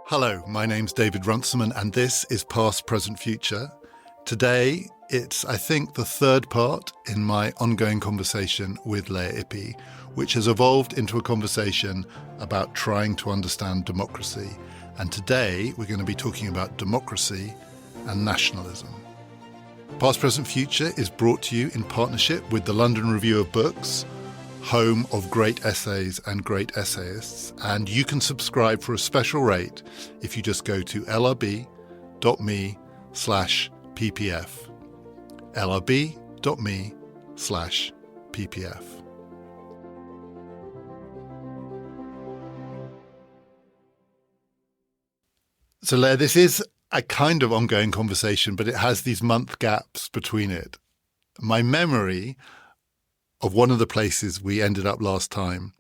Hello, my name's David Runciman, and this is Past, Present, Future. Today, it's, I think, the third part in my ongoing conversation with Lea Ypi, which has evolved into a conversation about trying to understand democracy. And today, we're going to be talking about democracy and nationalism. Past, Present, Future is brought to you in partnership with the London Review of Books, home of great essays and great essayists, and you can subscribe for a special rate if you just go to lrb.me/ppf. lrb.me/ppf. So Lea, this is a kind of ongoing conversation, but it has these month gaps between it. My memory of one of the places we ended up last time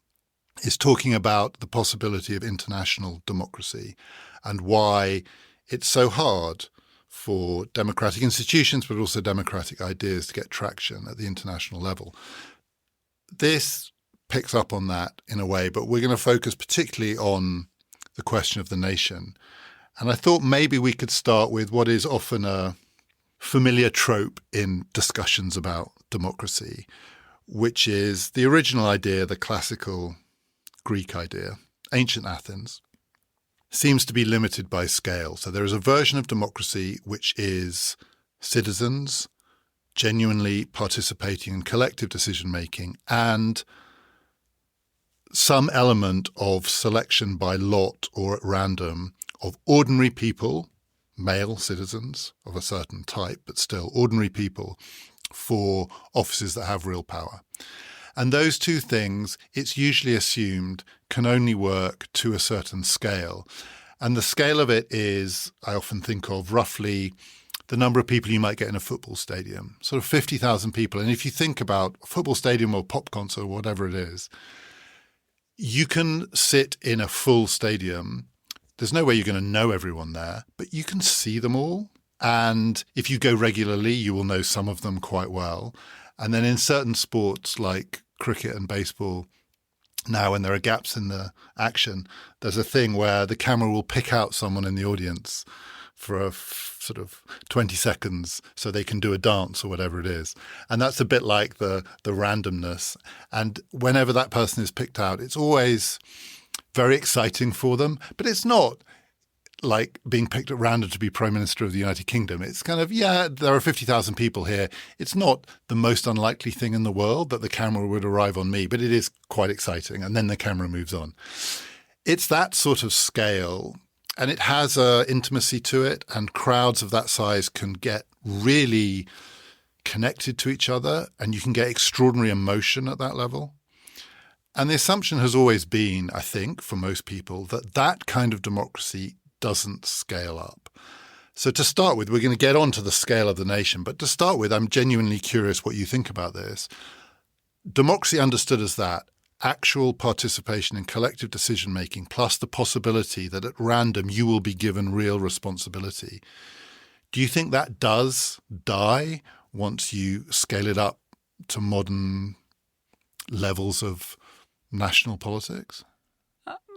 is talking about the possibility of international democracy and why it's so hard for democratic institutions, but also democratic ideas to get traction at the international level. This picks up on that in a way, but we're going to focus particularly on the question of the nation. And I thought maybe we could start with what is often a familiar trope in discussions about democracy, which is the original idea, the classical Greek idea, ancient Athens, seems to be limited by scale. So there is a version of democracy which is citizens genuinely participating in collective decision-making and some element of selection by lot or at random of ordinary people, male citizens of a certain type, but still ordinary people, for offices that have real power. And those two things, it's usually assumed, can only work to a certain scale. And the scale of it is, I often think of, roughly the number of people you might get in a football stadium, sort of 50,000 people. And if you think about a football stadium or pop concert or whatever it is, you can sit in a full stadium. There's no way you're going to know everyone there, but you can see them all. And if you go regularly, you will know some of them quite well. And then in certain sports like cricket and baseball, now when there are gaps in the action, there's a thing where the camera will pick out someone in the audience for a sort of 20 seconds so they can do a dance or whatever it is. And that's a bit like the randomness. And whenever that person is picked out, it's always very exciting for them, but it's not like being picked at random to be Prime Minister of the United Kingdom. It's kind of, yeah, there are 50,000 people here. It's not the most unlikely thing in the world that the camera would arrive on me, but it is quite exciting. And then the camera moves on. It's that sort of scale, and it has an intimacy to it, and crowds of that size can get really connected to each other, and you can get extraordinary emotion at that level. And the assumption has always been, I think, for most people, that that kind of democracy doesn't scale up. So to start with, we're going to get on to the scale of the nation. But to start with, I'm genuinely curious what you think about this. Democracy understood as that, actual participation in collective decision-making, plus the possibility that at random you will be given real responsibility. Do you think that does die once you scale it up to modern levels of national politics?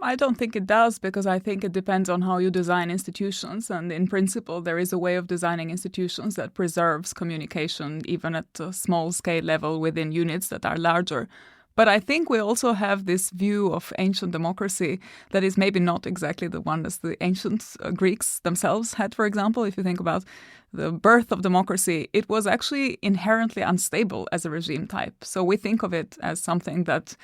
I don't think it does, because I think it depends on how you design institutions. And in principle, there is a way of designing institutions that preserves communication even at a small scale level within units that are larger. But I think we also have this view of ancient democracy that is maybe not exactly the one as the ancient Greeks themselves had, for example. If you think about the birth of democracy, it was actually inherently unstable as a regime type. So we think of it as something that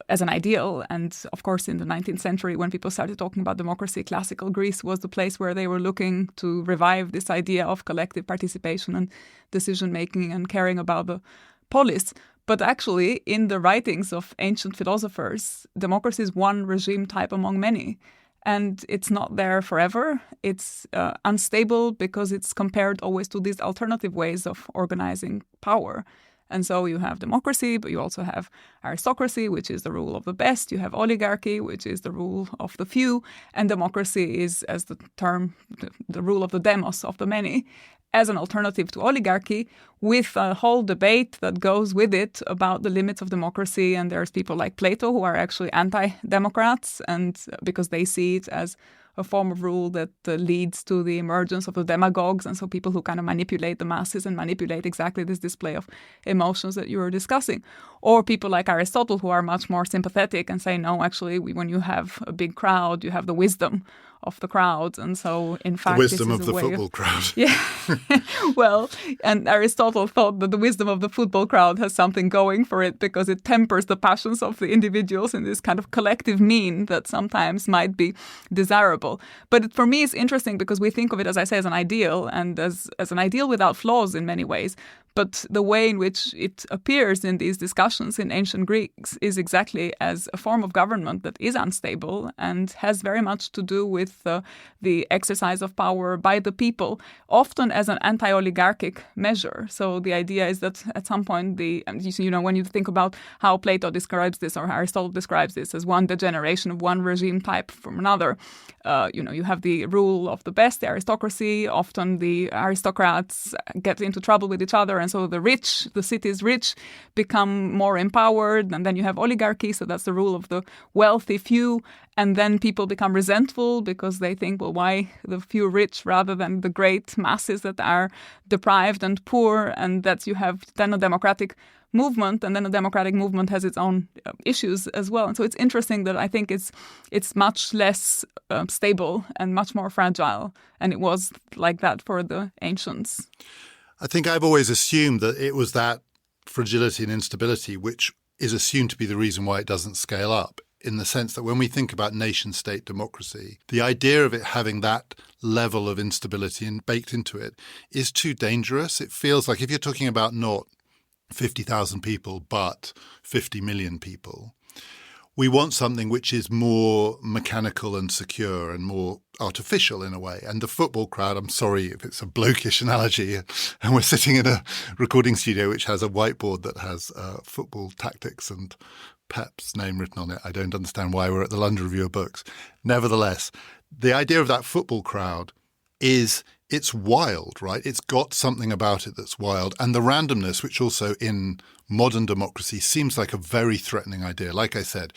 as an ideal. And of course, in the 19th century, when people started talking about democracy, classical Greece was the place where they were looking to revive this idea of collective participation and decision-making and caring about the polis. But actually, in the writings of ancient philosophers, democracy is one regime type among many. And it's not there forever. It's unstable because it's compared always to these alternative ways of organizing power. And so you have democracy, but you also have aristocracy, which is the rule of the best. You have oligarchy, which is the rule of the few. And democracy is, as the term, the rule of the demos, of the many. as an alternative to oligarchy, with a whole debate that goes with it about the limits of democracy. And there's people like Plato who are actually anti-democrats, and because they see it as a form of rule that leads to the emergence of the demagogues, and so people who kind of manipulate the masses and manipulate exactly this display of emotions that you were discussing. Or people like Aristotle who are much more sympathetic and say, no, actually, when you have a big crowd, you have the wisdom of the crowd. And so, in fact, the wisdom this is of the a way football crowd. Yeah. Well, and Aristotle thought that the wisdom of the football crowd has something going for it because it tempers the passions of the individuals in this kind of collective mean that sometimes might be desirable. But for me, it's interesting because we think of it, as I say, as an ideal, and as an ideal without flaws in many ways. But the way in which it appears in these discussions in ancient Greeks is exactly as a form of government that is unstable and has very much to do with the exercise of power by the people, often as an anti-oligarchic measure. So the idea is that at some point, when you think about how Plato describes this or Aristotle describes this as one degeneration of one regime type from another, you have the rule of the best, the aristocracy. Often the aristocrats get into trouble with each other, and so the city's rich, become more empowered, and then you have oligarchy, so that's the rule of the wealthy few, and then people become resentful because they think, well, why the few rich rather than the great masses that are deprived and poor, and that you have then a democratic movement, and then a democratic movement has its own issues as well. And so it's interesting that I think it's much less stable and much more fragile, and it was like that for the ancients. I think I've always assumed that it was that fragility and instability which is assumed to be the reason why it doesn't scale up, in the sense that when we think about nation-state democracy, the idea of it having that level of instability baked into it is too dangerous. It feels like if you're talking about not 50,000 people, but 50 million people, we want something which is more mechanical and secure and more artificial in a way. And the football crowd, I'm sorry if it's a blokish analogy, and we're sitting in a recording studio which has a whiteboard that has football tactics and Pep's name written on it. I don't understand why we're at the London Review of Books. Nevertheless, the idea of that football crowd it's wild, right? It's got something about it that's wild. And the randomness, which also in modern democracy seems like a very threatening idea. Like I said,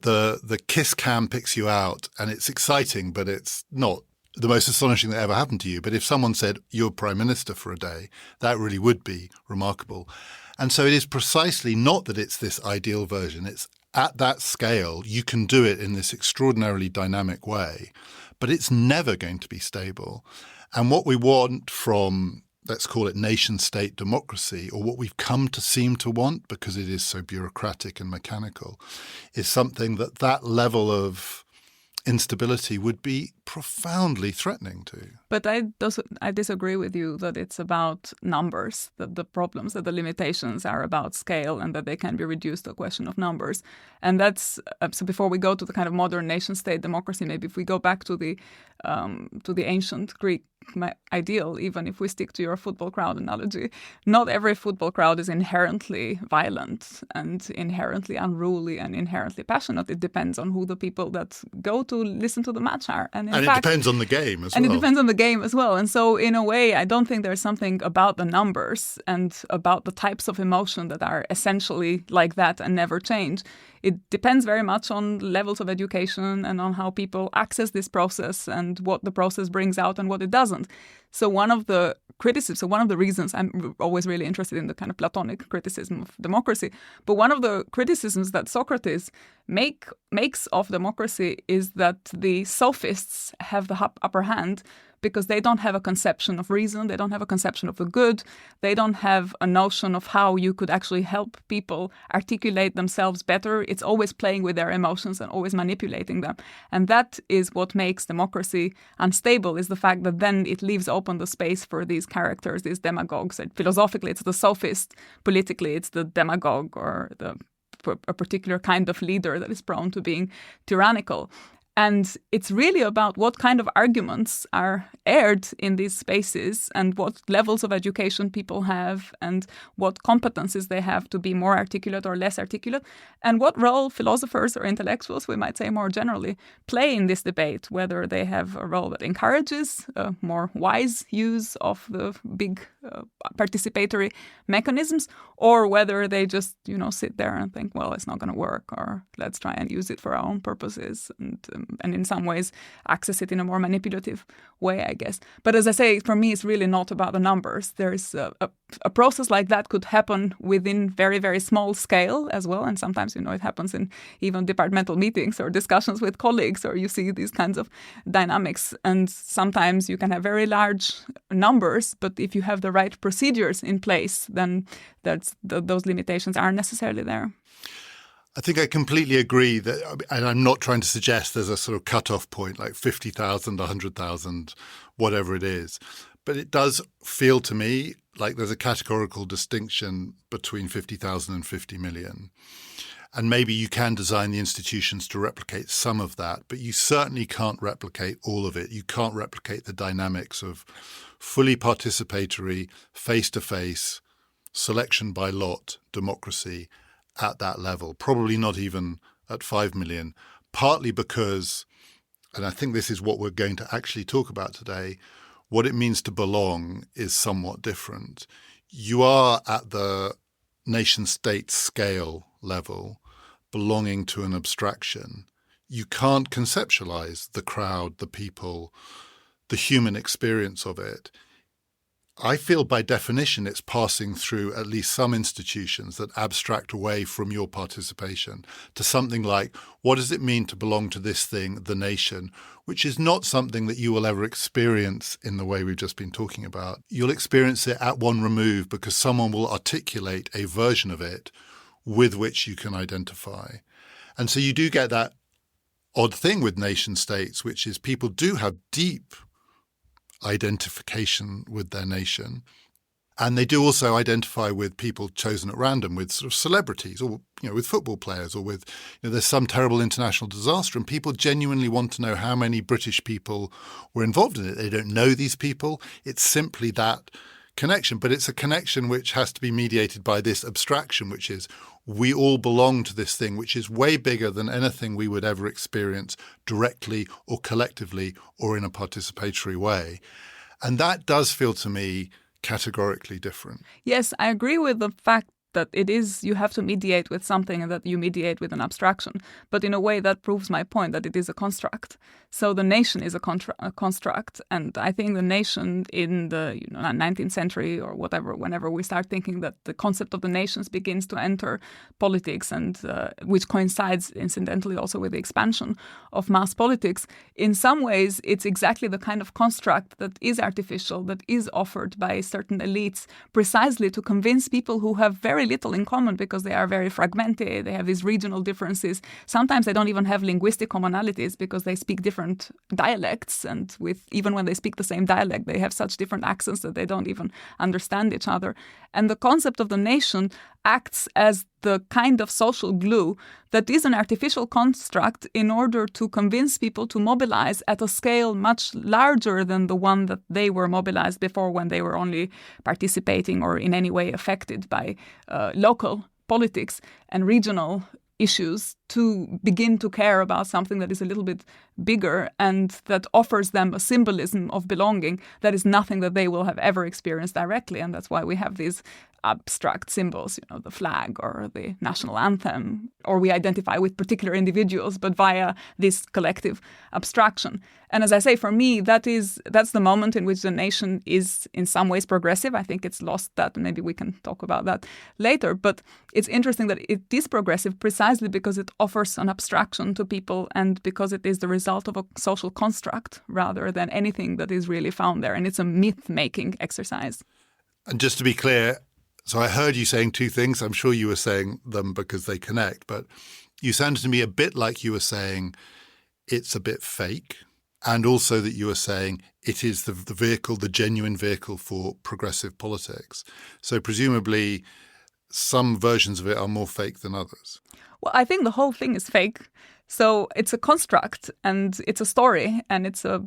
the kiss cam picks you out and it's exciting, but it's not the most astonishing that ever happened to you. But if someone said you're prime minister for a day, that really would be remarkable. And so it is precisely not that it's this ideal version. It's at that scale, you can do it in this extraordinarily dynamic way, but it's never going to be stable. And what we want from, let's call it nation-state democracy, or what we've come to seem to want, because it is so bureaucratic and mechanical, is something that level of instability would be profoundly threatening to. But I disagree with you that it's about numbers, that the problems, that the limitations are about scale and that they can be reduced to a question of numbers. And that's so before we go to the kind of modern nation-state democracy, maybe if we go back to the ancient Greek ideal, even if we stick to your football crowd analogy, not every football crowd is inherently violent and inherently unruly and inherently passionate. It depends on who the people that go to listen to the match are. And it depends on the game as well. And it depends on the game as well. And so in a way, I don't think there's something about the numbers and about the types of emotion that are essentially like that and never change. It depends very much on levels of education and on how people access this process and what the process brings out and what it doesn't. So one of the reasons I'm always really interested in the kind of Platonic criticism of democracy, but one of the criticisms that Socrates makes of democracy is that the sophists have the upper hand because they don't have a conception of reason, they don't have a conception of the good, they don't have a notion of how you could actually help people articulate themselves better. It's always playing with their emotions and always manipulating them. And that is what makes democracy unstable, is the fact that then it leaves open the space for these characters, these demagogues. And philosophically, it's the sophist. Politically, it's the demagogue or a particular kind of leader that is prone to being tyrannical. And it's really about what kind of arguments are aired in these spaces and what levels of education people have and what competencies they have to be more articulate or less articulate, and what role philosophers or intellectuals, we might say more generally, play in this debate, whether they have a role that encourages a more wise use of the big participatory mechanisms, or whether they just, sit there and think, well, it's not going to work, or let's try and use it for our own purposes, and in some ways access it in a more manipulative way, I guess. But as I say, for me, it's really not about the numbers. There's a process like that could happen within very, very small scale as well. And sometimes, it happens in even departmental meetings or discussions with colleagues, or you see these kinds of dynamics. And sometimes you can have very large numbers, but if you have the right procedures in place, then those limitations aren't necessarily there. I think I completely agree that, and I'm not trying to suggest there's a sort of cutoff point like 50,000, 100,000, whatever it is. But it does feel to me like there's a categorical distinction between 50,000 and 50 million. And maybe you can design the institutions to replicate some of that, but you certainly can't replicate all of it. You can't replicate the dynamics of fully participatory, face-to-face, selection by lot democracy at that level, probably not even at 5 million, partly because, and I think this is what we're going to actually talk about today, what it means to belong is somewhat different. You are at the nation-state scale level belonging to an abstraction. You can't conceptualize the crowd, the people, the human experience of it. I feel by definition it's passing through at least some institutions that abstract away from your participation to something like, what does it mean to belong to this thing, the nation, which is not something that you will ever experience in the way we've just been talking about. You'll experience it at one remove because someone will articulate a version of it with which you can identify. And so you do get that odd thing with nation states, which is people do have deep identification with their nation. And they do also identify with people chosen at random, with sort of celebrities or, with football players or with, there's some terrible international disaster and people genuinely want to know how many British people were involved in it. They don't know these people. It's simply that connection, but it's a connection which has to be mediated by this abstraction, which is we all belong to this thing, which is way bigger than anything we would ever experience directly or collectively or in a participatory way. And that does feel to me categorically different. Yes, I agree with the fact that it is, you have to mediate with something and that you mediate with an abstraction. But in a way that proves my point that it is a construct. So the nation is a construct. And I think the nation in the 19th century or whatever, whenever we start thinking that the concept of the nations begins to enter politics and which coincides incidentally also with the expansion of mass politics, in some ways it's exactly the kind of construct that is artificial, that is offered by certain elites precisely to convince people who have very little in common because they are very fragmented, they have these regional differences. Sometimes they don't even have linguistic commonalities because they speak different dialects, and even when they speak the same dialect, they have such different accents that they don't even understand each other. And the concept of the nation acts as the kind of social glue that is an artificial construct in order to convince people to mobilize at a scale much larger than the one that they were mobilized before when they were only participating or in any way affected by local politics and regional issues, to begin to care about something that is a little bit bigger and that offers them a symbolism of belonging that is nothing that they will have ever experienced directly. And that's why we have these abstract symbols, the flag or the national anthem, or we identify with particular individuals, but via this collective abstraction. And as I say, for me, that's the moment in which the nation is in some ways progressive. I think it's lost that, and maybe we can talk about that later. But it's interesting that it is progressive precisely because it offers an abstraction to people and because it is the result of a social construct rather than anything that is really found there. And it's a myth-making exercise. And just to be clear, so I heard you saying two things. I'm sure you were saying them because they connect, but you sounded to me a bit like you were saying it's a bit fake, and also that you were saying it is the vehicle, the genuine vehicle for progressive politics. So presumably some versions of it are more fake than others. Well, I think the whole thing is fake So it's a construct, and it's a story, and it's a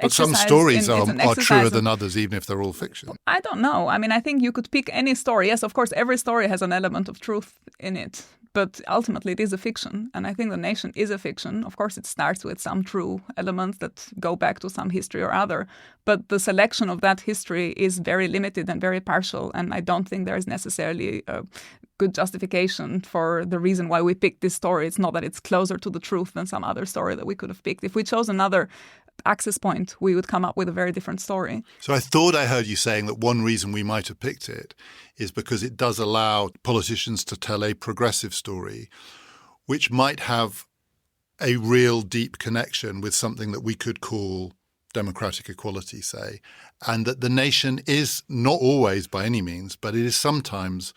But some stories are truer than others, even if they're all fiction. I don't know. I mean, I think you could pick any story. Yes, of course, every story has an element of truth in it, but ultimately it is a fiction. And I think The Nation is a fiction. Of course, it starts with some true elements that go back to some history or other, but the selection of that history is very limited and very partial, and I don't think there is necessarily a good justification for the reason why we picked this story. It's not that it's closer to the truth than some other story that we could have picked. If we chose another access point, we would come up with a very different story. So I thought I heard you saying that one reason we might have picked it is because it does allow politicians to tell a progressive story, which might have a real deep connection with something that we could call democratic equality, say, and that The Nation is not always by any means, but it is sometimes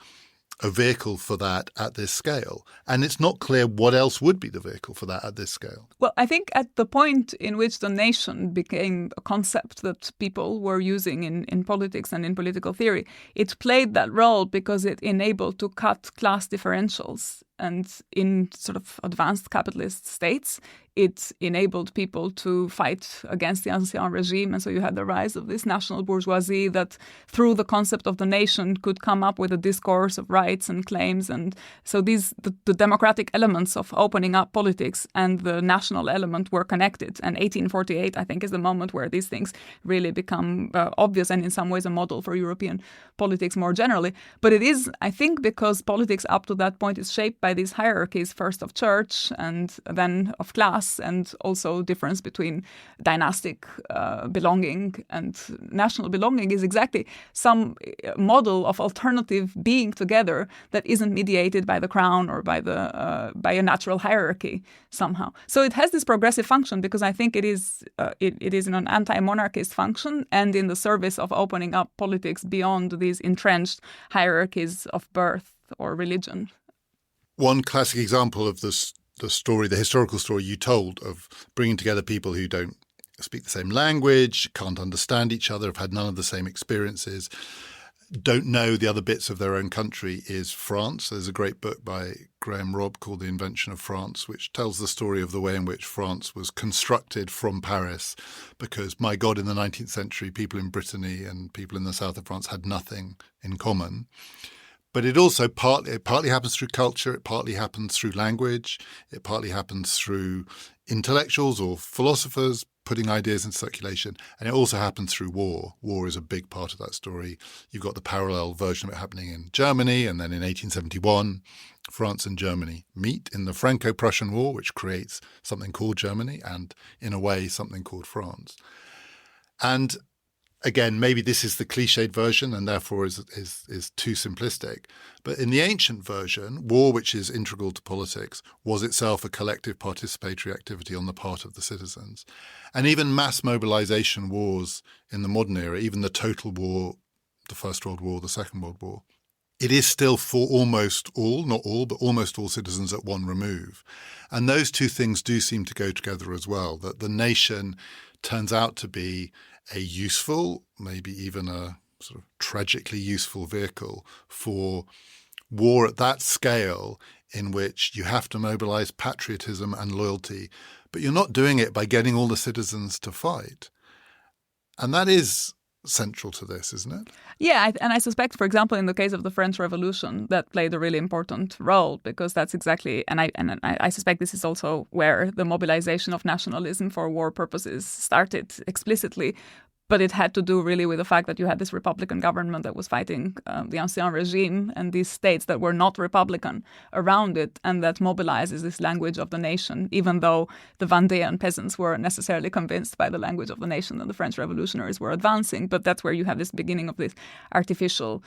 a vehicle for that at this scale. And it's not clear what else would be the vehicle for that at this scale. Well, I think at the point in which the nation became a concept that people were using in politics and in political theory, it played that role because it enabled to cut class differentials. And in sort of advanced capitalist states, it enabled people to fight against the ancien regime. And so you had the rise of this national bourgeoisie that through the concept of the nation could come up with a discourse of rights and claims. And so the democratic elements of opening up politics and the national element were connected. And 1848, I think, is the moment where these things really become obvious and in some ways a model for European politics more generally. But it is, I think, because politics up to that point is shaped by these hierarchies, first of church and then of class, and also difference between dynastic belonging and national belonging is exactly some model of alternative being together that isn't mediated by the crown or by a natural hierarchy somehow. So it has this progressive function because I think it is in an anti-monarchist function and in the service of opening up politics beyond these entrenched hierarchies of birth or religion. One classic example of the story, the historical story you told of bringing together people who don't speak the same language, can't understand each other, have had none of the same experiences, don't know the other bits of their own country is France. There's a great book by Graham Robb called The Invention of France, which tells the story of the way in which France was constructed from Paris because, my God, in the 19th century, people in Brittany and people in the south of France had nothing in common. But it also partly happens through culture, it partly happens through language, it partly happens through intellectuals or philosophers putting ideas in circulation, and it also happens through war. War is a big part of that story. You've got the parallel version of it happening in Germany, and then in 1871, France and Germany meet in the Franco-Prussian War, which creates something called Germany and, in a way, something called France. And again, maybe this is the cliched version and therefore is too simplistic. But in the ancient version, war, which is integral to politics, was itself a collective participatory activity on the part of the citizens. And even mass mobilization wars in the modern era, even the total war, the First World War, the Second World War, it is still for almost all, not all, but almost all citizens at one remove. And those two things do seem to go together as well, that the nation turns out to be a useful, maybe even a sort of tragically useful vehicle for war at that scale in which you have to mobilize patriotism and loyalty, but you're not doing it by getting all the citizens to fight. And that is central to this, isn't it? Yeah, and I suspect, for example, in the case of the French Revolution, that played a really important role because that's exactly, and I suspect this is also where the mobilization of nationalism for war purposes started explicitly. But it had to do really with the fact that you had this Republican government that was fighting the ancien regime and these states that were not Republican around it, and that mobilizes this language of the nation, even though the Vendéan peasants were necessarily convinced by the language of the nation that the French revolutionaries were advancing. But that's where you have this beginning of this artificial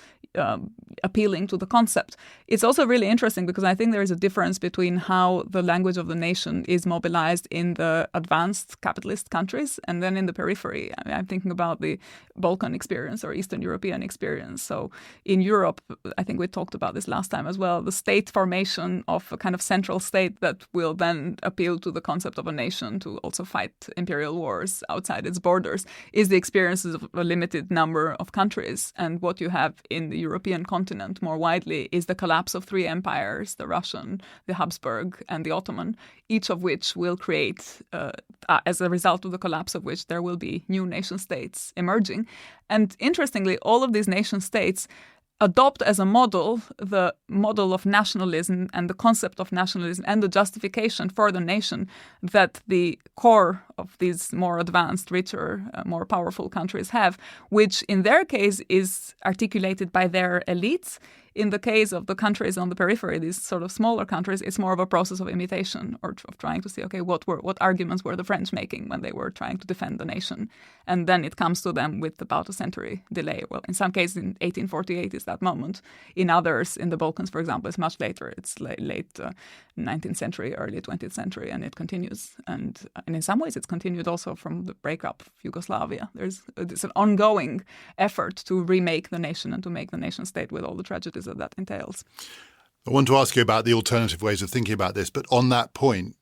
appealing to the concept. It's also really interesting because I think there is a difference between how the language of the nation is mobilized in the advanced capitalist countries and then in the periphery. I mean, I'm thinking about the Balkan experience or Eastern European experience. So in Europe, I think we talked about this last time as well, the state formation of a kind of central state that will then appeal to the concept of a nation to also fight imperial wars outside its borders is the experiences of a limited number of countries. And what you have in the European continent more widely is the collapse of three empires, the Russian, the Habsburg, and the Ottoman, each of which will create, as a result of the collapse of which there will be new nation states emerging. And interestingly, all of these nation states adopt as a model the model of nationalism and the concept of nationalism and the justification for the nation that the core of these more advanced, richer, more powerful countries have, which in their case is articulated by their elites. In the case of the countries on the periphery, these sort of smaller countries, it's more of a process of imitation or of trying to see, okay, what arguments were the French making when they were trying to defend the nation? And then it comes to them with about a century delay. Well, in some cases, in 1848 is that moment. In others, in the Balkans, for example, it's much later. It's late 19th century, early 20th century, and it continues. And in some ways, it's continued also from the breakup of Yugoslavia. There's an ongoing effort to remake the nation and to make the nation state with all the tragedies that entails. I want to ask you about the alternative ways of thinking about this, but on that point,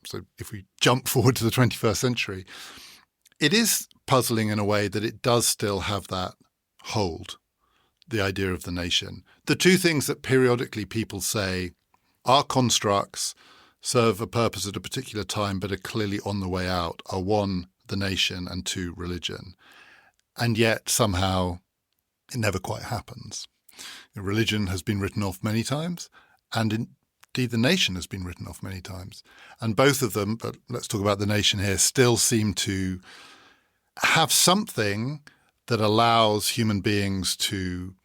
so if we jump forward to the 21st century, it is puzzling in a way that it does still have that hold, the idea of the nation. The two things that periodically people say are constructs, serve a purpose at a particular time, but are clearly on the way out, are one, the nation, and two, religion. And yet somehow it never quite happens. Religion has been written off many times, and indeed the nation has been written off many times. And both of them, but let's talk about the nation here, still seem to have something that allows human beings to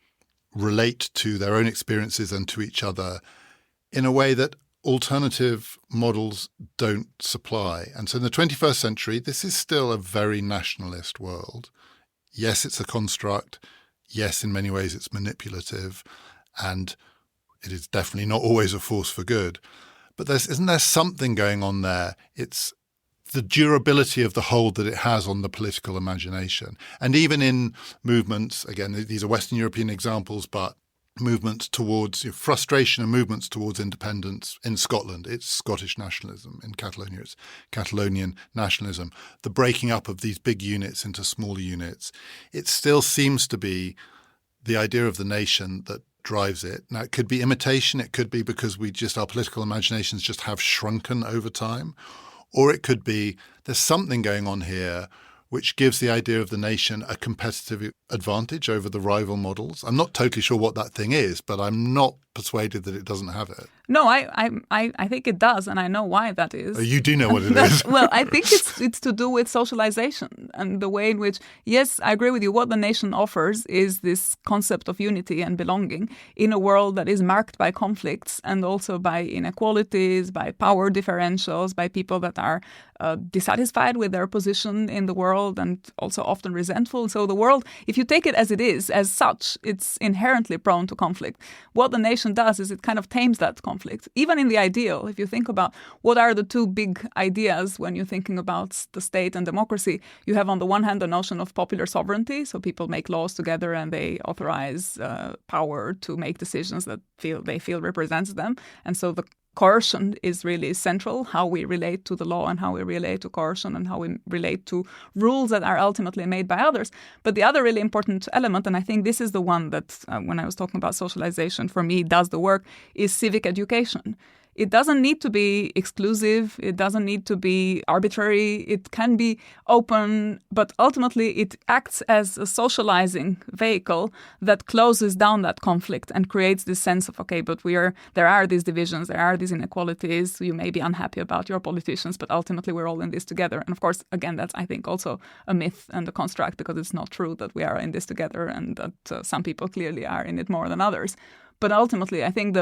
relate to their own experiences and to each other in a way that alternative models don't supply. And so in the 21st century, this is still a very nationalist world. Yes, it's a construct. Yes, in many ways it's manipulative, and it is definitely not always a force for good. But isn't there something going on there? It's the durability of the hold that it has on the political imagination. And even in movements, again, these are Western European examples, but movements towards frustration and movements towards independence. In Scotland, it's Scottish nationalism. In Catalonia, it's Catalonian nationalism. The breaking up of these big units into smaller units. It still seems to be the idea of the nation that drives it. Now, it could be imitation. It could be because our political imaginations just have shrunken over time. Or it could be there's something going on here which gives the idea of the nation a competitive advantage over the rival models. I'm not totally sure what that thing is, but I'm not persuaded that it doesn't have it. No, I think it does, and I know why that is. Oh, you do know what it is. Well, I think it's to do with socialization and the way in which, yes, I agree with you. What the nation offers is this concept of unity and belonging in a world that is marked by conflicts and also by inequalities, by power differentials, by people that are dissatisfied with their position in the world and also often resentful. So the world, if you take it as it is, as such, it's inherently prone to conflict. What the nation does is it kind of tames that conflict. Even in the ideal, if you think about what are the two big ideas when you're thinking about the state and democracy, you have on the one hand the notion of popular sovereignty. So people make laws together and they authorize power to make decisions that they feel represents them. And so the coercion is really central, how we relate to the law and how we relate to coercion and how we relate to rules that are ultimately made by others. But the other really important element, and I think this is the one that when I was talking about socialization, for me does the work, is civic education. It doesn't need to be exclusive. It doesn't need to be arbitrary. It can be open, but ultimately it acts as a socializing vehicle that closes down that conflict and creates this sense of, okay, but there are these divisions, there are these inequalities. You may be unhappy about your politicians, but ultimately we're all in this together. And of course, again, that's, I think, also a myth and a construct because it's not true that we are in this together and that some people clearly are in it more than others. But ultimately, I think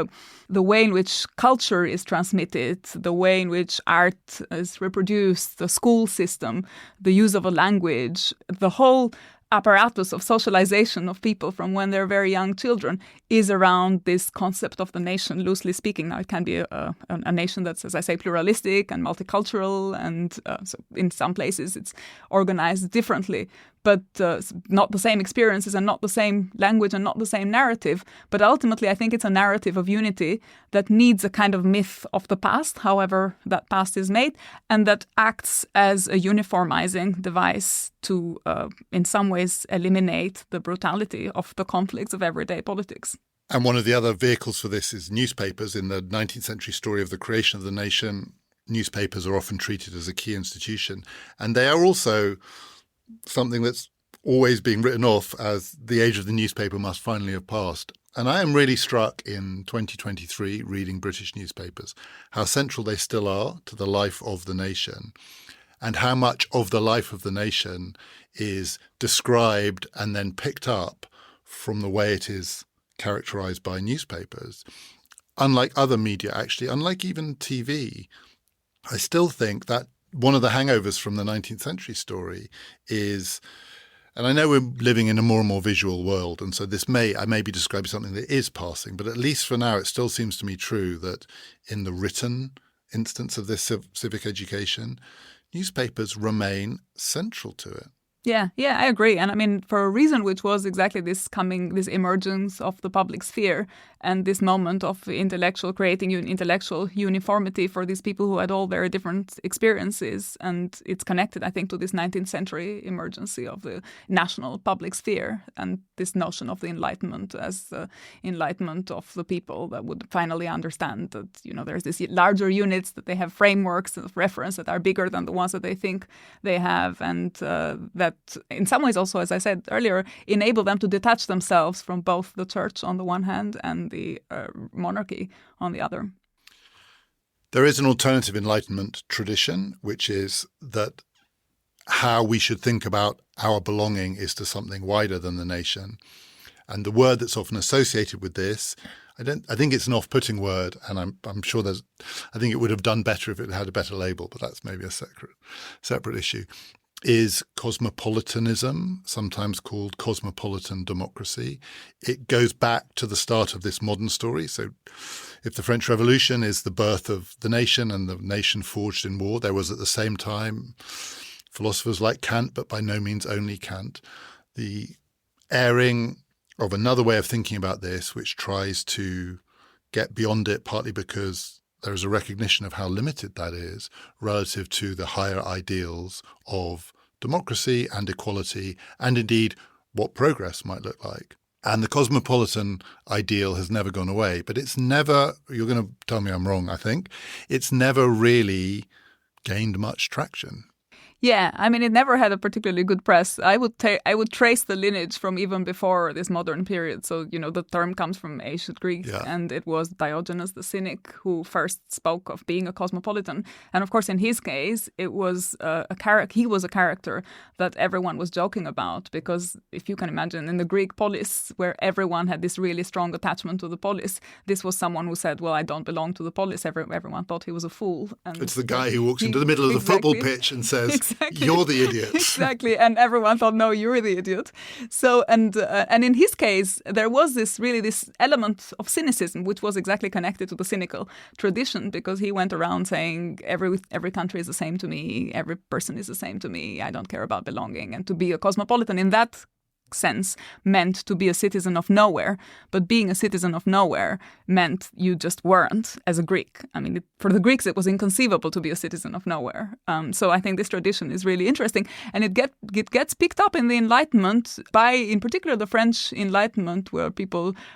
the way in which culture is transmitted, the way in which art is reproduced, the school system, the use of a language, the whole apparatus of socialization of people from when they're very young children is around this concept of the nation, loosely speaking. Now, it can be a nation that's, as I say, pluralistic and multicultural, and so in some places it's organized differently. but not the same experiences and not the same language and not the same narrative. But ultimately, I think it's a narrative of unity that needs a kind of myth of the past, however that past is made, and that acts as a uniformizing device to, in some ways, eliminate the brutality of the conflicts of everyday politics. And one of the other vehicles for this is newspapers. In the 19th century story of the creation of the nation, newspapers are often treated as a key institution. And they are also something that's always being written off as the age of the newspaper must finally have passed. And I am really struck in 2023, reading British newspapers, how central they still are to the life of the nation, and how much of the life of the nation is described and then picked up from the way it is characterized by newspapers. Unlike other media, actually, unlike even TV, I still think that one of the hangovers from the 19th century story is, and I know we're living in a more and more visual world, and so I may be describing something that is passing, but at least for now, it still seems to me true that in the written instance of this civic education, newspapers remain central to it. Yeah, I agree. And I mean, for a reason which was exactly this emergence of the public sphere and this moment of creating intellectual uniformity for these people who had all very different experiences. And it's connected, I think, to this 19th century emergence of the national public sphere and this notion of the Enlightenment as the enlightenment of the people that would finally understand that, there's these larger units, that they have frameworks of reference that are bigger than the ones that they think they have, and that in some ways also, as I said earlier, enable them to detach themselves from both the church on the one hand and the monarchy on the other. There is an alternative Enlightenment tradition, which is that how we should think about our belonging is to something wider than the nation. And the word that's often associated with this, I think it's an off-putting word, and I'm sure I think it would have done better if it had a better label, but that's maybe a separate issue, is cosmopolitanism, sometimes called cosmopolitan democracy. It goes back to the start of this modern story. So if the French Revolution is the birth of the nation and the nation forged in war, there was at the same time philosophers like Kant, but by no means only Kant, the airing of another way of thinking about this, which tries to get beyond it, partly because there is a recognition of how limited that is relative to the higher ideals of democracy and equality, and indeed what progress might look like. And the cosmopolitan ideal has never gone away, but it's never, you're going to tell me I'm wrong, I think, it's never really gained much traction. Yeah, I mean, it never had a particularly good press. I would trace the lineage from even before this modern period. So, the term comes from ancient Greek, and it was Diogenes the Cynic who first spoke of being a cosmopolitan. And of course, in his case, it was he was a character that everyone was joking about, because if you can imagine, in the Greek polis, where everyone had this really strong attachment to the polis, this was someone who said, well, I don't belong to the polis. Everyone thought he was a fool. And it's the guy who walks into the middle of the football pitch and says, Exactly. You're the idiot. Exactly. And everyone thought, no, you're the idiot. So, and in his case, there was this element of cynicism, which was exactly connected to the cynical tradition, because he went around saying every country is the same to me. Every person is the same to me. I don't care about belonging. And to be a cosmopolitan in that sense meant to be a citizen of nowhere, but being a citizen of nowhere meant you just weren't as a Greek. I mean, for the Greeks, it was inconceivable to be a citizen of nowhere. So I think this tradition is really interesting, and it gets picked up in the Enlightenment by, in particular, the French Enlightenment, where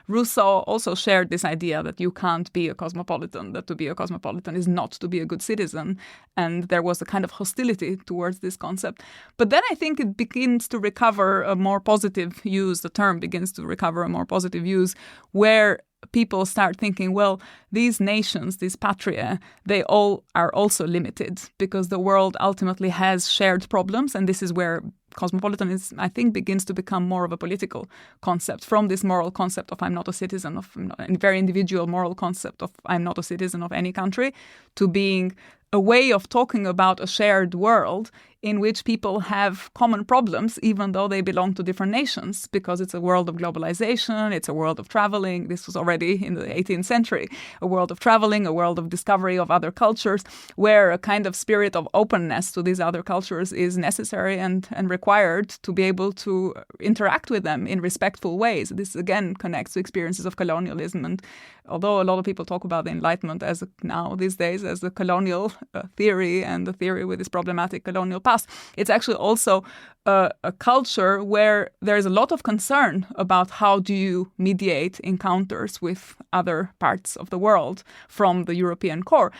Rousseau also shared this idea that you can't be a cosmopolitan, that to be a cosmopolitan is not to be a good citizen, and there was a kind of hostility towards this concept. But then I think it begins to recover a more positive use, the term begins to recover a more positive use, where people start thinking, well, these nations, these patria, they all are also limited, because the world ultimately has shared problems, and this is where cosmopolitanism, I think, begins to become more of a political concept, from this moral concept of I'm not a citizen of, a very individual moral concept of I'm not a citizen of any country, to being a way of talking about a shared world in which people have common problems, even though they belong to different nations, because it's a world of globalization, it's a world of traveling. This was already in the 18th century, a world of traveling, a world of discovery of other cultures, where a kind of spirit of openness to these other cultures is necessary and required to be able to interact with them in respectful ways. This again connects to experiences of colonialism. And although a lot of people talk about the Enlightenment as now these days as a colonial theory and the theory with its problematic colonial past, it's actually also a culture where there is a lot of concern about how do you mediate encounters with other parts of the world from the European core.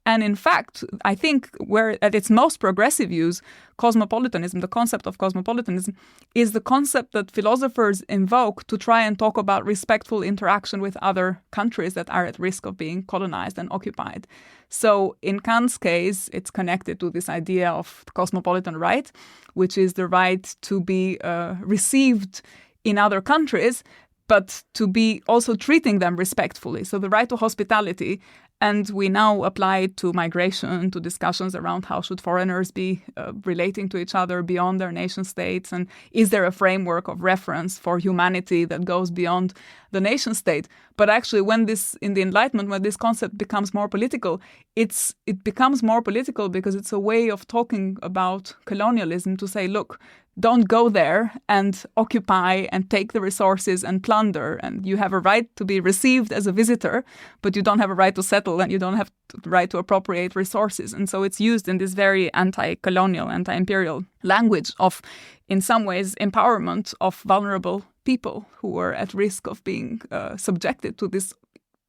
And in fact, I think where at its most progressive use, cosmopolitanism, the concept of cosmopolitanism, is the concept that philosophers invoke to try and talk about respectful interaction with other countries that are at risk of being colonized and occupied. So in Kant's case, it's connected to this idea of the cosmopolitan right, which is the right to be received in other countries, but to be also treating them respectfully. So the right to hospitality. And we now apply it to migration, to discussions around how should foreigners be relating to each other beyond their nation states, and is there a framework of reference for humanity that goes beyond the nation state? But actually, when this, in the Enlightenment, when this concept becomes more political, it becomes more political because it's a way of talking about colonialism to say, look, don't go there and occupy and take the resources and plunder. And you have a right to be received as a visitor, but you don't have a right to settle and you don't have the right to appropriate resources. And so it's used in this very anti-colonial, anti-imperial language of, in some ways, empowerment of vulnerable people who are at risk of being subjected to this,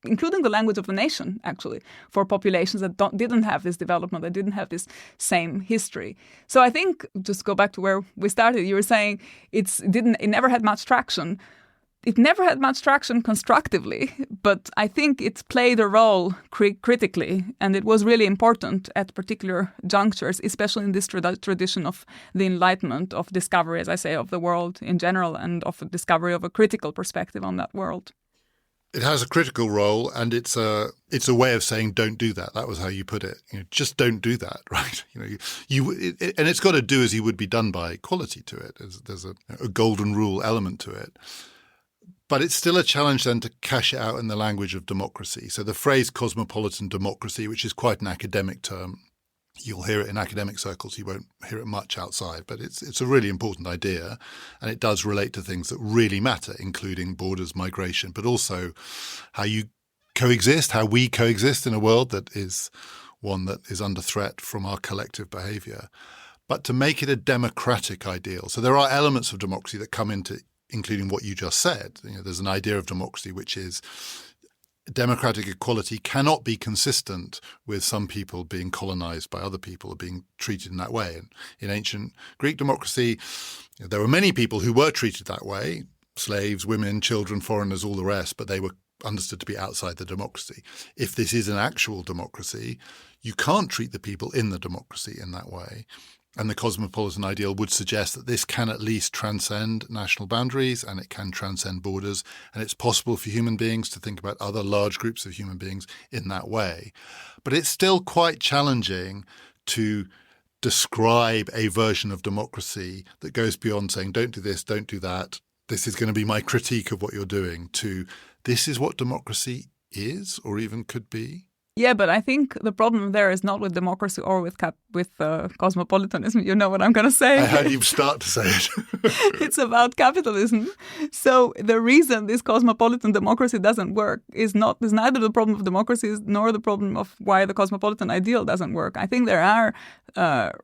including the language of the nation, actually, for populations that didn't have this development, that didn't have this same history. So I think, just go back to where we started, you were saying it never had much traction. It never had much traction constructively, but I think it played a role critically, and it was really important at particular junctures, especially in this tradition of the Enlightenment, of discovery, as I say, of the world in general, and of a discovery of a critical perspective on that world. It has a critical role, and it's a way of saying don't do that. That was how you put it. Just don't do that, right? And it's got to do as you would be done by quality to it. There's a golden rule element to it. But it's still a challenge then to cash it out in the language of democracy. So the phrase cosmopolitan democracy, which is quite an academic term, you'll hear it in academic circles. You won't hear it much outside, but it's a really important idea, and it does relate to things that really matter, including borders, migration, but also how you coexist, how we coexist in a world that is one that is under threat from our collective behavior. But to make it a democratic ideal. So there are elements of democracy that come into, including what you just said. There's an idea of democracy which is democratic equality cannot be consistent with some people being colonized by other people or being treated in that way. And in ancient Greek democracy, there were many people who were treated that way, slaves, women, children, foreigners, all the rest, but they were understood to be outside the democracy. If this is an actual democracy, you can't treat the people in the democracy in that way. And the cosmopolitan ideal would suggest that this can at least transcend national boundaries, and it can transcend borders, and it's possible for human beings to think about other large groups of human beings in that way. But it's still quite challenging to describe a version of democracy that goes beyond saying, don't do this, don't do that, this is going to be my critique of what you're doing, to this is what democracy is or even could be. Yeah, but I think the problem there is not with democracy or with cosmopolitanism. You know what I'm going to say. I heard you start to say it. It's about capitalism. So the reason this cosmopolitan democracy doesn't work is neither the problem of democracy nor the problem of why the cosmopolitan ideal doesn't work. I think there are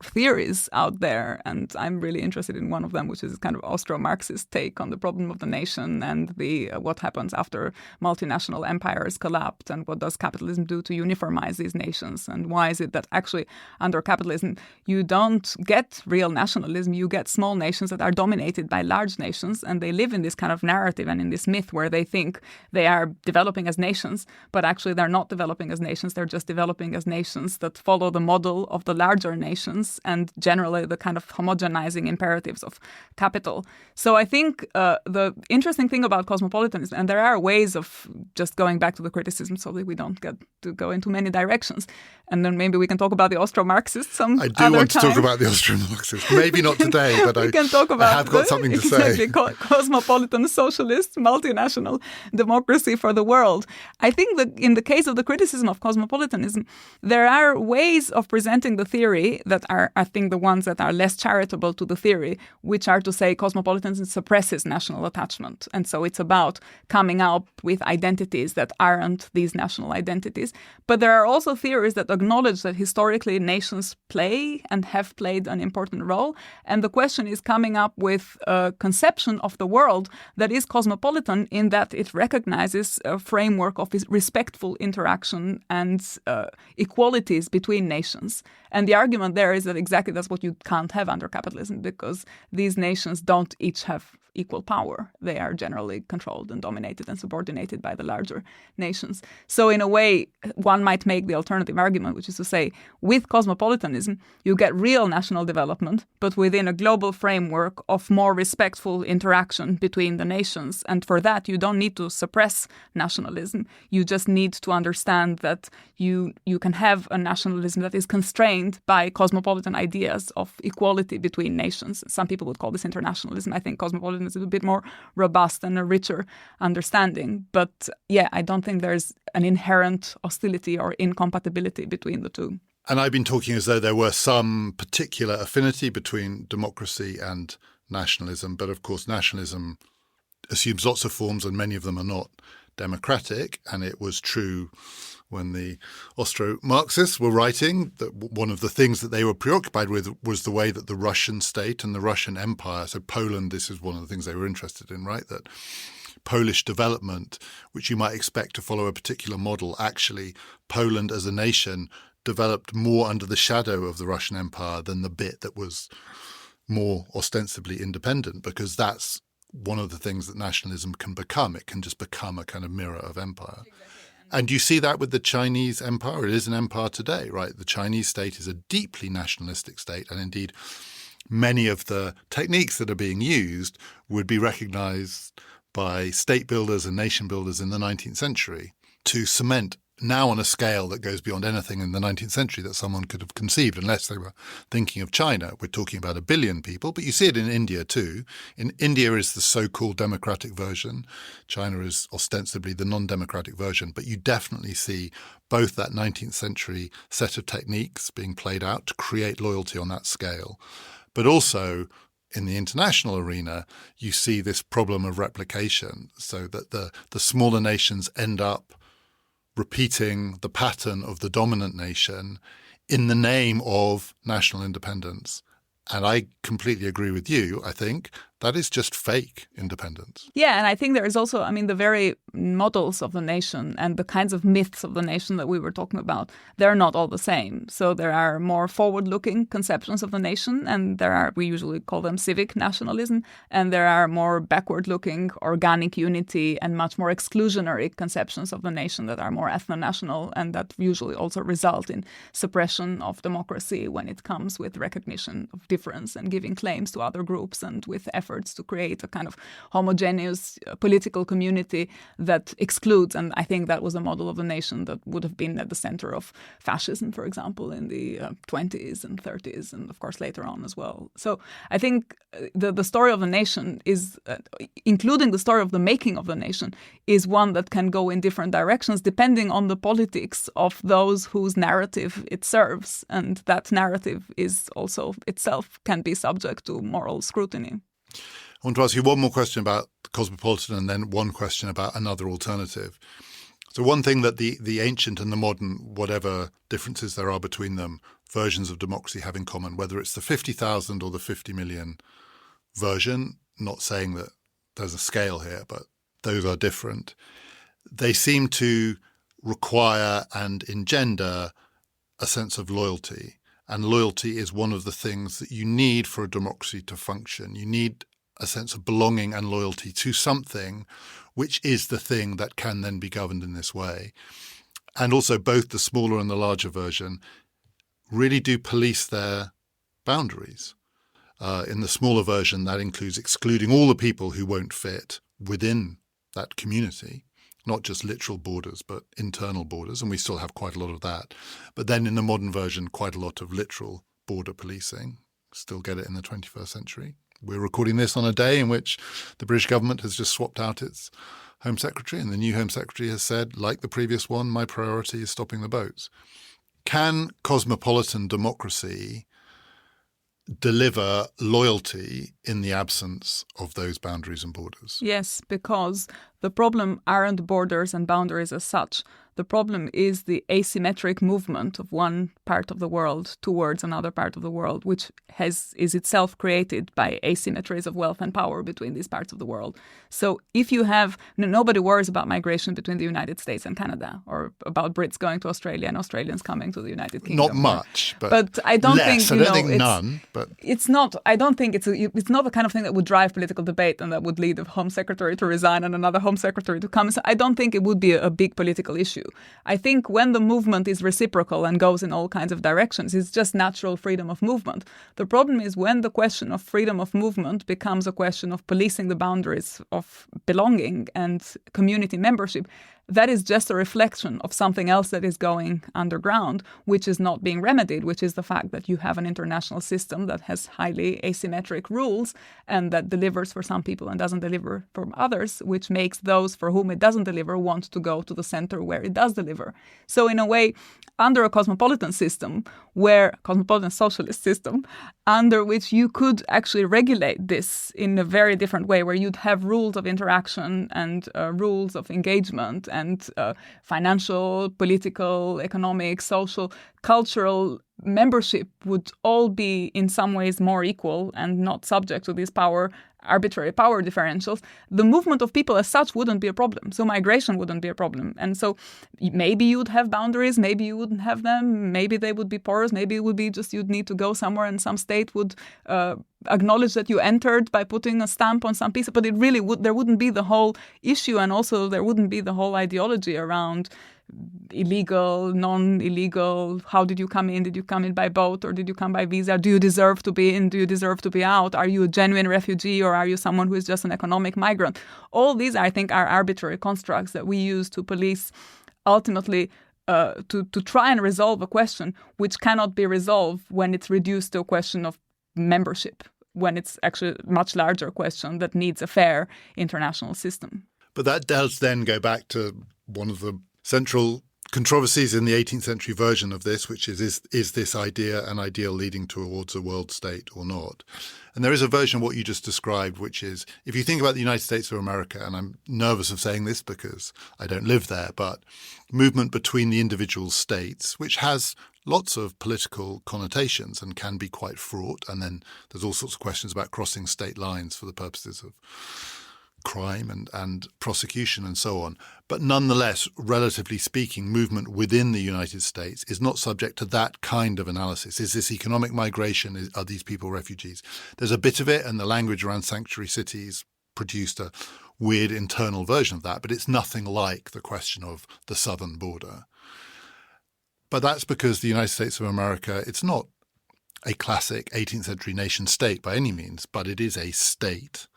theories out there, and I'm really interested in one of them, which is kind of Austro-Marxist take on the problem of the nation and what happens after multinational empires collapse, and what does capitalism do to uniformize these nations, and why is it that actually under capitalism you don't get real nationalism, you get small nations that are dominated by large nations, and they live in this kind of narrative and in this myth where they think they are developing as nations, but actually they're not developing as nations, they're just developing as nations that follow the model of the larger nations and generally the kind of homogenizing imperatives of capital. So I think the interesting thing about cosmopolitanism, and there are ways of just going back to the criticism so that we don't get to go into many directions, and then maybe we can talk about the Austro-Marxists some other time. I do want to talk about the Austro-Marxists. Maybe not today, but I have got something to say. Cosmopolitan, socialist, multinational democracy for the world. I think that in the case of the criticism of cosmopolitanism, there are ways of presenting the theory that are, I think, the ones that are less charitable to the theory, which are to say cosmopolitanism suppresses national attachment. And so it's about coming up with identities that aren't these national identities. But there are also theories that acknowledge that historically nations play and have played an important role. And the question is coming up with a conception of the world that is cosmopolitan in that it recognizes a framework of respectful interaction and equalities between nations. And the argument there is that exactly that's what you can't have under capitalism, because these nations don't each have equal power. They are generally controlled and dominated and subordinated by the larger nations. So in a way, one might make the alternative argument, which is to say, with cosmopolitanism, you get real national development, but within a global framework of more respectful interaction between the nations. And for that, you don't need to suppress nationalism. You just need to understand that you can have a nationalism that is constrained by cosmopolitan ideas of equality between nations. Some people would call this internationalism. I think cosmopolitan is a bit more robust and a richer understanding. But yeah, I don't think there's an inherent hostility or incompatibility between the two. And I've been talking as though there were some particular affinity between democracy and nationalism. But of course, nationalism assumes lots of forms and many of them are not democratic. And it was true when the Austro-Marxists were writing that one of the things that they were preoccupied with was the way that the Russian state and the Russian Empire, so Poland, this is one of the things they were interested in, right? That Polish development, which you might expect to follow a particular model, actually Poland as a nation developed more under the shadow of the Russian Empire than the bit that was more ostensibly independent, because that's one of the things that nationalism can become. It can just become a kind of mirror of empire. Exactly. And you see that with the Chinese empire. It is an empire today, right? The Chinese state is a deeply nationalistic state. And indeed, many of the techniques that are being used would be recognized by state builders and nation builders in the 19th century to cement now on a scale that goes beyond anything in the 19th century that someone could have conceived, unless they were thinking of China. We're talking about 1 billion people, but you see it in India too. In India is the so-called democratic version. China is ostensibly the non-democratic version, but you definitely see both that 19th century set of techniques being played out to create loyalty on that scale, but also in the international arena, you see this problem of replication, so that the smaller nations end up repeating the pattern of the dominant nation in the name of national independence. And I completely agree with you. I think that is just fake independence. Yeah, and I think there is also, the very models of the nation and the kinds of myths of the nation that we were talking about, they're not all the same. So there are more forward-looking conceptions of the nation, and we usually call them civic nationalism, and there are more backward-looking organic unity and much more exclusionary conceptions of the nation that are more ethno-national, and that usually also result in suppression of democracy when it comes with recognition of difference and giving claims to other groups and with efforts to create a kind of homogeneous political community that excludes. And I think that was a model of the nation that would have been at the center of fascism, for example, in the 20s and 30s, and of course later on as well. So I think the story of the nation is, including the story of the making of the nation, is one that can go in different directions depending on the politics of those whose narrative it serves. And that narrative is also itself can be subject to moral scrutiny. I want to ask you one more question about cosmopolitan and then one question about another alternative. So one thing that the ancient and the modern, whatever differences there are between them, versions of democracy have in common, whether it's the 50,000 or the 50 million version, not saying that there's a scale here, but those are different. They seem to require and engender a sense of loyalty. And loyalty is one of the things that you need for a democracy to function. You need a sense of belonging and loyalty to something, which is the thing that can then be governed in this way. And also both the smaller and the larger version really do police their boundaries. In the smaller version, that includes excluding all the people who won't fit within that community, not just literal borders, but internal borders, and we still have quite a lot of that. But then in the modern version, quite a lot of literal border policing. Still get it in the 21st century. We're recording this on a day in which the British government has just swapped out its Home Secretary, and the new Home Secretary has said, like the previous one, my priority is stopping the boats. Can cosmopolitan democracy deliver loyalty in the absence of those boundaries and borders? Yes, because the problem aren't borders and boundaries as such. The problem is the asymmetric movement of one part of the world towards another part of the world, which is itself created by asymmetries of wealth and power between these parts of the world. So if you have, nobody worries about migration between the United States and Canada, or about Brits going to Australia and Australians coming to the United Kingdom. Not much, but I don't less. think, I don't think none. But it's not. I don't think it's not the kind of thing that would drive political debate and that would lead a Home Secretary to resign and another Home Secretary to come. So I don't think it would be a big political issue. I think when the movement is reciprocal and goes in all kinds of directions, it's just natural freedom of movement. The problem is when the question of freedom of movement becomes a question of policing the boundaries of belonging and community membership. That is just a reflection of something else that is going underground, which is not being remedied, which is the fact that you have an international system that has highly asymmetric rules and that delivers for some people and doesn't deliver for others, which makes those for whom it doesn't deliver want to go to the center where it does deliver. So in a way, under a cosmopolitan system, cosmopolitan socialist system, under which you could actually regulate this in a very different way, where you'd have rules of interaction and rules of engagement and financial, political, economic, social, cultural membership would all be in some ways more equal and not subject to these arbitrary power differentials, the movement of people as such wouldn't be a problem. So migration wouldn't be a problem. And so maybe you'd have boundaries, maybe you wouldn't have them, maybe they would be porous, maybe it would be just you'd need to go somewhere and some state would acknowledge that you entered by putting a stamp on some piece. But it really there wouldn't be the whole issue, and also there wouldn't be the whole ideology around illegal, non-illegal, how did you come in? Did you come in by boat or did you come by visa? Do you deserve to be in? Do you deserve to be out? Are you a genuine refugee or are you someone who is just an economic migrant? All these, I think, are arbitrary constructs that we use to police ultimately to try and resolve a question which cannot be resolved when it's reduced to a question of membership, when it's actually a much larger question that needs a fair international system. But that does then go back to one of the central controversies in the 18th century version of this, which is this idea an ideal leading towards a world state or not? And there is a version of what you just described, which is, if you think about the United States of America, and I'm nervous of saying this because I don't live there, but movement between the individual states, which has lots of political connotations and can be quite fraught. And then there's all sorts of questions about crossing state lines for the purposes of crime and prosecution and so on. But nonetheless, relatively speaking, movement within the United States is not subject to that kind of analysis. Is this economic migration? Are these people refugees? There's a bit of it, and the language around sanctuary cities produced a weird internal version of that, but it's nothing like the question of the southern border. But that's because the United States of America, it's not a classic 18th century nation state by any means, but it is a state.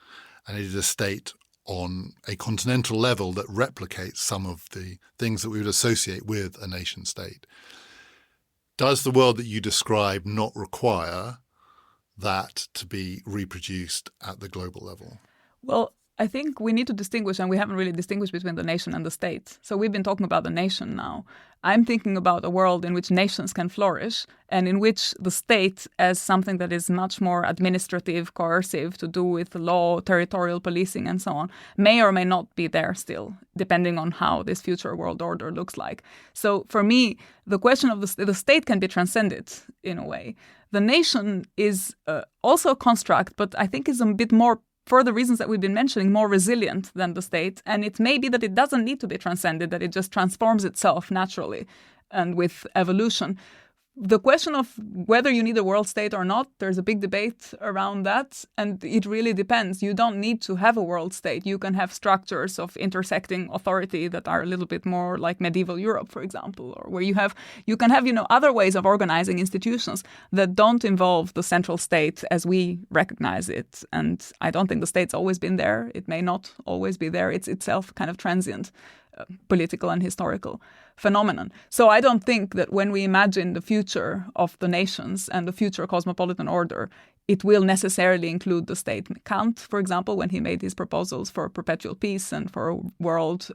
And it is a state on a continental level that replicates some of the things that we would associate with a nation state. Does the world that you describe not require that to be reproduced at the global level? Well, I think we need to distinguish, and we haven't really distinguished between the nation and the state. So we've been talking about the nation now. I'm thinking about a world in which nations can flourish and in which the state, as something that is much more administrative, coercive, to do with law, territorial policing and so on, may or may not be there still, depending on how this future world order looks like. So for me, the question of the state can be transcended in a way. The nation is also a construct, but I think is a bit more, for the reasons that we've been mentioning, more resilient than the state. And it may be that it doesn't need to be transcended, that it just transforms itself naturally and with evolution. the question of whether you need a world state or not, there's a big debate around that, and it really depends. You don't need to have a world state. You can have structures of intersecting authority that are a little bit more like medieval Europe, for example, or where you can have other ways of organizing institutions that don't involve the central state as we recognize it. And I don't think the state's always been there. It may not always be there. It's itself kind of transient. Political and historical phenomenon. So I don't think that when we imagine the future of the nations and the future cosmopolitan order, it will necessarily include the state. Kant, for example, when he made his proposals for perpetual peace and for a world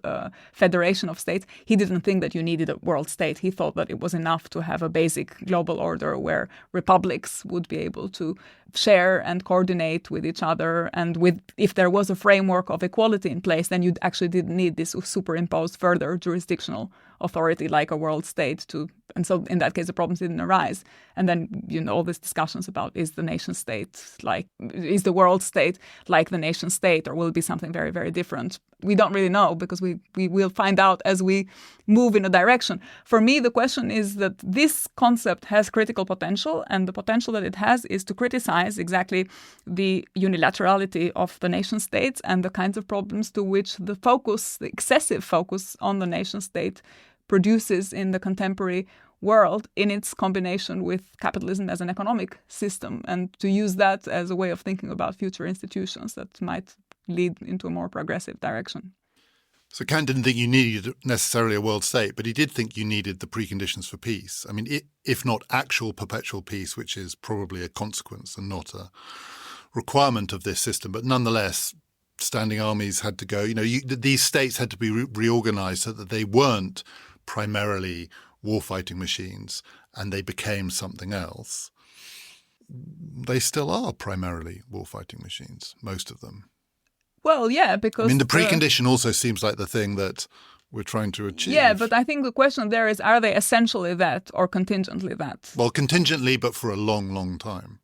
federation of states, he didn't think that you needed a world state. He thought that it was enough to have a basic global order where republics would be able to share and coordinate with each other. And if there was a framework of equality in place, then you actually didn't need this superimposed further jurisdictional authority like a world state to. And so in that case, the problems didn't arise. And then, all these discussions about is the nation state is the world state like the nation state, or will it be something very, very different? We don't really know, because we will find out as we move in a direction. For me, the question is that this concept has critical potential, and the potential that it has is to criticize exactly the unilaterality of the nation states and the kinds of problems to which the excessive focus on the nation state produces in the contemporary world in its combination with capitalism as an economic system, and to use that as a way of thinking about future institutions that might lead into a more progressive direction. So Kant didn't think you needed necessarily a world state, but he did think you needed the preconditions for peace. I mean, if not actual perpetual peace, which is probably a consequence and not a requirement of this system, but nonetheless, standing armies had to go. These states had to be reorganized so that they weren't primarily warfighting machines and they became something else. They still are primarily warfighting machines, most of them. Well, yeah, because... the precondition also seems like the thing that we're trying to achieve. Yeah, but I think the question there is, are they essentially that or contingently that? Well, contingently, but for a long, long time.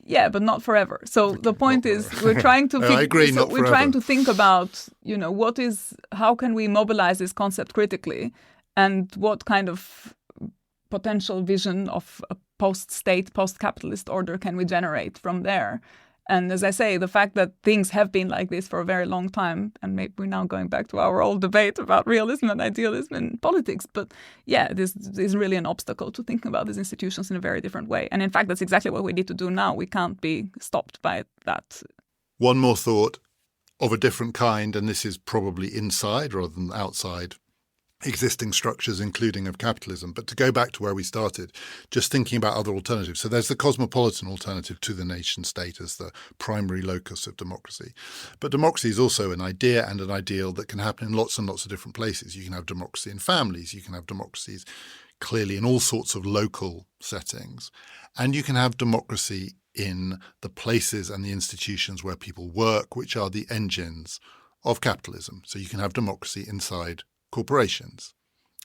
Yeah, but not forever. So the point is, we're trying to I agree, not we're forever. trying to think about, how can we mobilize this concept critically, and what kind of potential vision of a post-state, post-capitalist order can we generate from there? And as I say, the fact that things have been like this for a very long time, and maybe we're now going back to our old debate about realism and idealism in politics, but yeah, this is really an obstacle to thinking about these institutions in a very different way. And in fact, that's exactly what we need to do now. We can't be stopped by that. One more thought of a different kind, and this is probably inside rather than outside existing structures, including of capitalism. But to go back to where we started, just thinking about other alternatives. So there's the cosmopolitan alternative to the nation state as the primary locus of democracy. But democracy is also an idea and an ideal that can happen in lots and lots of different places. You can have democracy in families. You can have democracies clearly in all sorts of local settings. And you can have democracy in the places and the institutions where people work, which are the engines of capitalism. So you can have democracy inside corporations.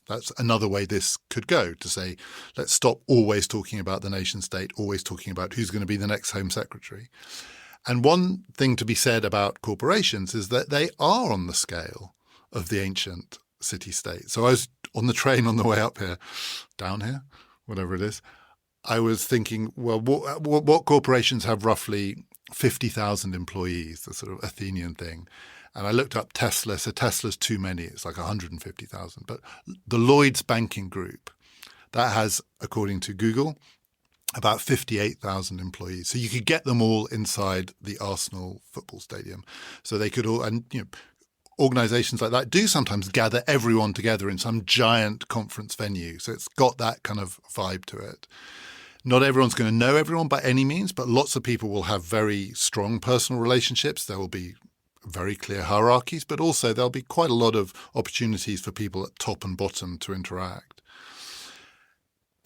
That's another way this could go, to say, let's stop always talking about the nation state, always talking about who's going to be the next Home Secretary. And one thing to be said about corporations is that they are on the scale of the ancient city-state. So I was on the train on the way up here, down here, whatever it is, I was thinking, well, what corporations have roughly 50,000 employees, the sort of Athenian thing. And I looked up Tesla. So Tesla's too many. It's like 150,000. But the Lloyds Banking Group, that has, according to Google, about 58,000 employees. So you could get them all inside the Arsenal football stadium. So they could all, and organizations like that do sometimes gather everyone together in some giant conference venue. So it's got that kind of vibe to it. Not everyone's going to know everyone by any means, but lots of people will have very strong personal relationships. There will be very clear hierarchies, but also there'll be quite a lot of opportunities for people at top and bottom to interact.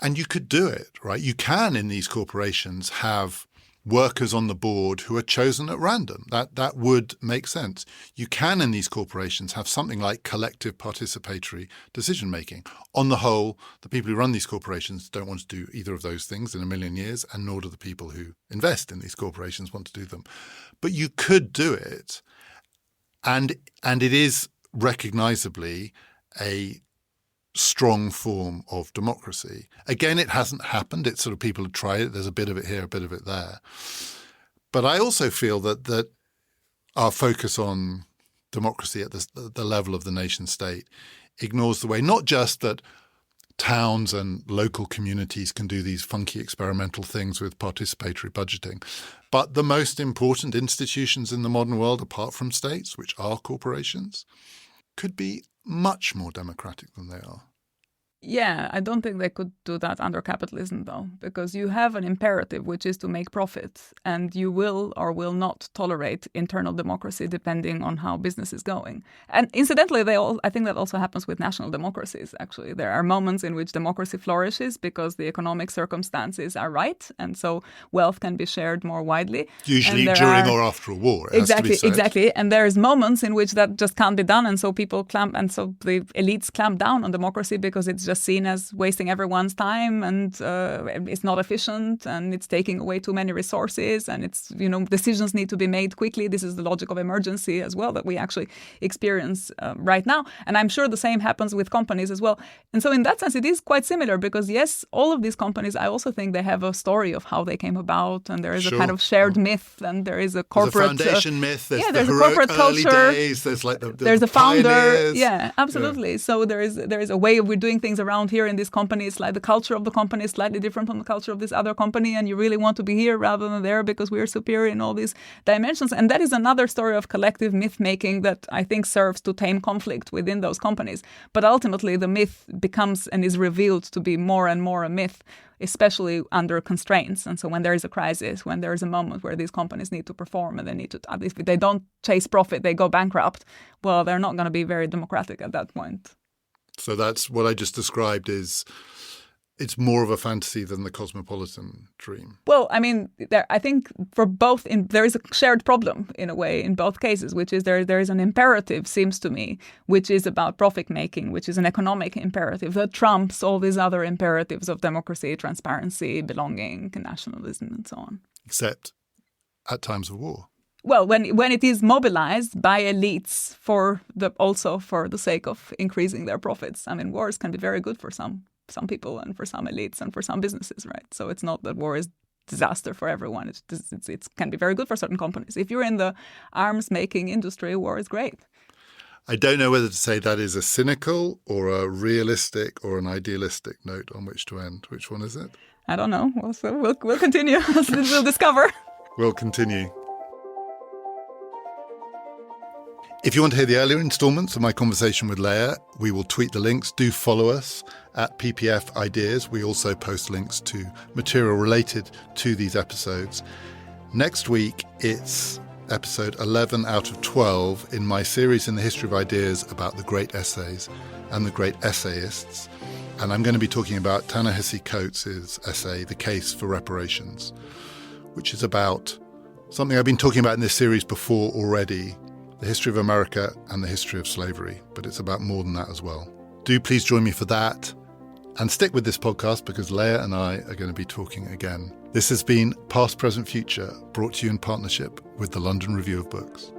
And you could do it, right? You can, in these corporations, have workers on the board who are chosen at random. That would make sense. You can, in these corporations, have something like collective participatory decision-making. On the whole, the people who run these corporations don't want to do either of those things in a million years, and nor do the people who invest in these corporations want to do them. But you could do it, and it is recognizably a strong form of democracy. Again, it hasn't happened. It's sort of people have tried it. There's a bit of it here, a bit of it there. But I also feel that our focus on democracy at the level of the nation state ignores the way, not just that towns and local communities can do these funky experimental things with participatory budgeting, but the most important institutions in the modern world, apart from states, which are corporations, could be much more democratic than they are. Yeah, I don't think they could do that under capitalism, though, because you have an imperative, which is to make profit, and you will or will not tolerate internal democracy depending on how business is going. And incidentally, I think that also happens with national democracies, actually. There are moments in which democracy flourishes because the economic circumstances are right, and so wealth can be shared more widely. Usually during or after a war, it has to be said. Exactly. And there's moments in which that just can't be done, and so the elites clamp down on democracy because it's just seen as wasting everyone's time, and it's not efficient, and it's taking away too many resources, and it's, decisions need to be made quickly. This is the logic of emergency as well that we actually experience right now. And I'm sure the same happens with companies as well. And so in that sense, it is quite similar because, yes, all of these companies, I also think they have a story of how they came about, and there is a kind of shared myth, and there is a corporate... There's a foundation myth, there's the a corporate culture. Days, there's like there's a founder. Pioneers. Yeah, absolutely. Yeah. So there is a way of we're doing things around here in this company. It's like the culture of the company is slightly different from the culture of this other company, and you really want to be here rather than there because we are superior in all these dimensions. And that is another story of collective myth-making that I think serves to tame conflict within those companies. But ultimately, the myth becomes and is revealed to be more and more a myth, especially under constraints. And so when there is a crisis, when there is a moment where these companies need to perform and they need to, if they don't chase profit, they go bankrupt, well, they're not going to be very democratic at that point. So that's what I just described it's more of a fantasy than the cosmopolitan dream. Well, I mean, I think for both, there is a shared problem in a way in both cases, which is there is an imperative, seems to me, which is about profit making, which is an economic imperative that trumps all these other imperatives of democracy, transparency, belonging, nationalism, and so on. Except at times of war. Well, when it is mobilized by elites also for the sake of increasing their profits. I mean, wars can be very good for some people and for some elites and for some businesses, right? So it's not that war is disaster for everyone. It can be very good for certain companies. If you're in the arms-making industry, war is great. I don't know whether to say that is a cynical or a realistic or an idealistic note on which to end. Which one is it? I don't know. Well, so we'll continue. We'll discover. We'll continue. If you want to hear the earlier installments of my conversation with Lea, we will tweet the links. Do follow us at PPF Ideas. We also post links to material related to these episodes. Next week, it's episode 11 out of 12 in my series in the history of ideas about the great essays and the great essayists. And I'm going to be talking about Ta-Nehisi Coates' essay, The Case for Reparations, which is about something I've been talking about in this series before already, the history of America and the history of slavery, but it's about more than that as well. Do please join me for that, and stick with this podcast because Lea and I are going to be talking again. This has been Past, Present, Future, brought to you in partnership with the London Review of Books.